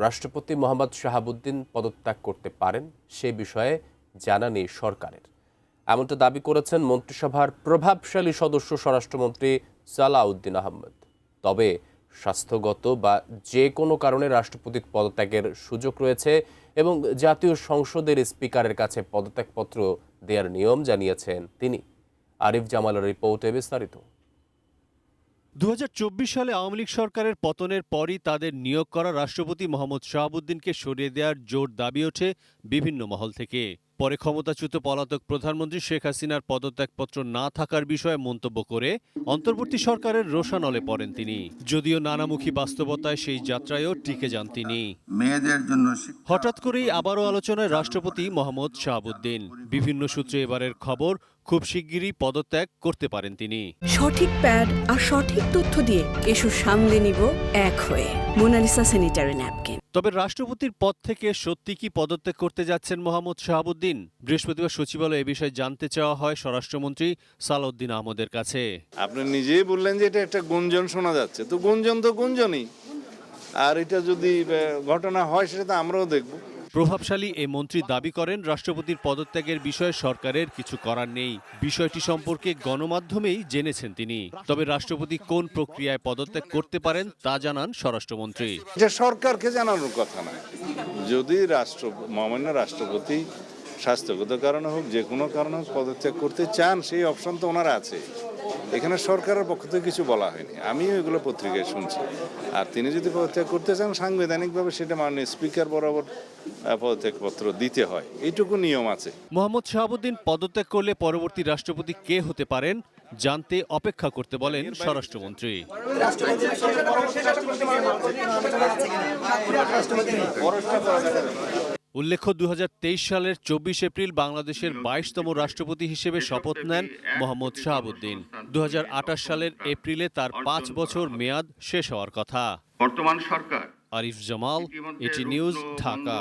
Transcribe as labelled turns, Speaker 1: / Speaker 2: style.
Speaker 1: রাষ্ট্রপতি মোহাম্মদ শাহাবুদ্দিন পদত্যাগ করতে পারেন সে বিষয়ে জানা নেই সরকারের, এমনটা দাবি করেছেন মন্ত্রিসভার প্রভাবশালী সদস্য স্বরাষ্ট্রমন্ত্রী সালাউদ্দিন আহমেদ। তবে স্বাস্থ্যগত বা যে কোনো কারণে রাষ্ট্রপতির পদত্যাগের সুযোগ রয়েছে এবং জাতীয় সংসদের স্পিকারের কাছে পদত্যাগপত্র দেওয়ার নিয়ম জানিয়েছেন তিনি। আরিফ জামালের রিপোর্টে বিস্তারিত।
Speaker 2: 2024 সালে আওয়ামী লীগ সরকারের পতনের পরই তাদের নিয়োগ করা রাষ্ট্রপতি মোহাম্মদ শাহাবুদ্দিনকে সরিয়ে দেওয়ার জোর দাবি ওঠে বিভিন্ন মহল থেকে। পরে ক্ষমতাচ্যুত পলাতক প্রধানমন্ত্রী শেখ হাসিনার পদত্যাগপত্র না থাকার বিষয়ে মন্তব্য করে অন্তর্বর্তী সরকারের রোষানলে পড়েন তিনি। যদিও নানামুখী বাস্তবতায় সেই যাত্রায়ও টিকে যান তিনি।
Speaker 3: মেয়েদের জন্য
Speaker 2: হঠাৎ করেই আবারও আলোচনায় রাষ্ট্রপতি মোহাম্মদ শাহাবুদ্দিন। বিভিন্ন সূত্রে এবারের খবর, খুব শিগগিরই পদত্যাগ করতে পারেন তিনি।
Speaker 4: সঠিক প্যাড আর সঠিক তথ্য দিয়ে এসব সামলে নিব এক হয়ে। Monalisa sanitary napkin.
Speaker 2: তবে রাষ্ট্রপতির পদ থেকে সত্যি কি পদত্যাগ করতে যাচ্ছেন মোহাম্মদ শাহাবুদ্দিন? বৃহস্পতিবার সচিবালয়ে এ বিষয়ে জানতে চাওয়া হয় স্বরাষ্ট্রমন্ত্রী সালাউদ্দিন আহমদের কাছে।
Speaker 5: আপনি নিজেই বললেন যে এটা একটা গুঞ্জন শোনা যাচ্ছে, তো গুঞ্জনই, আর এটা যদি ঘটনা হয় সেটা তো আমরাও দেখব।
Speaker 2: প্রভাবশালী এ মন্ত্রী দাবি করেন রাষ্ট্রপতির পদত্যাগের বিষয়ে সরকারের কিছু করার নেই। বিষয়টি সম্পর্কে গণমাধ্যমেই জেনেছেন তিনি। তবে রাষ্ট্রপতি কোন প্রক্রিয়ায় পদত্যাগ করতে পারেন তা জানান স্বরাষ্ট্রমন্ত্রী।
Speaker 5: এটা সরকারকে জানানোর কথা না। যদি মহামান্য রাষ্ট্রপতি স্বাস্থ্যগত কারণে হোক, যে কোনো কারণে হোক পদত্যাগ করতে চান, সেই অপশন তো ওনারা আছে। এখানে সরকারের পক্ষ থেকে কিছু বলা হয়নি, আমিও এগুলো পত্রিকায় শুনছি। আর তিনি যদি পদত্যাগ করতে চান, সাংবিধানিকভাবে সেটা মাননীয় স্পিকার বরাবর পদত্যাগপত্র দিতে হয়, এইটুকু নিয়ম আছে।
Speaker 2: মোহাম্মদ শাহাবুদ্দিন পদত্যাগ করলে পরবর্তী রাষ্ট্রপতি কে হতে পারেন জানতে অপেক্ষা করতে বলেন স্বরাষ্ট্রমন্ত্রী। উল্লেখ্য, 2023 সালের 24 এপ্রিল বাংলাদেশের 22তম রাষ্ট্রপতি হিসেবে শপথ নেন মোহাম্মদ শাহাবুদ্দিন। 2028 সালের এপ্রিলে তার 5 বছর মেয়াদ শেষ হওয়ার কথা।
Speaker 6: বর্তমান সরকার।
Speaker 2: আরিফ জামাল, এটি নিউজ, ঢাকা।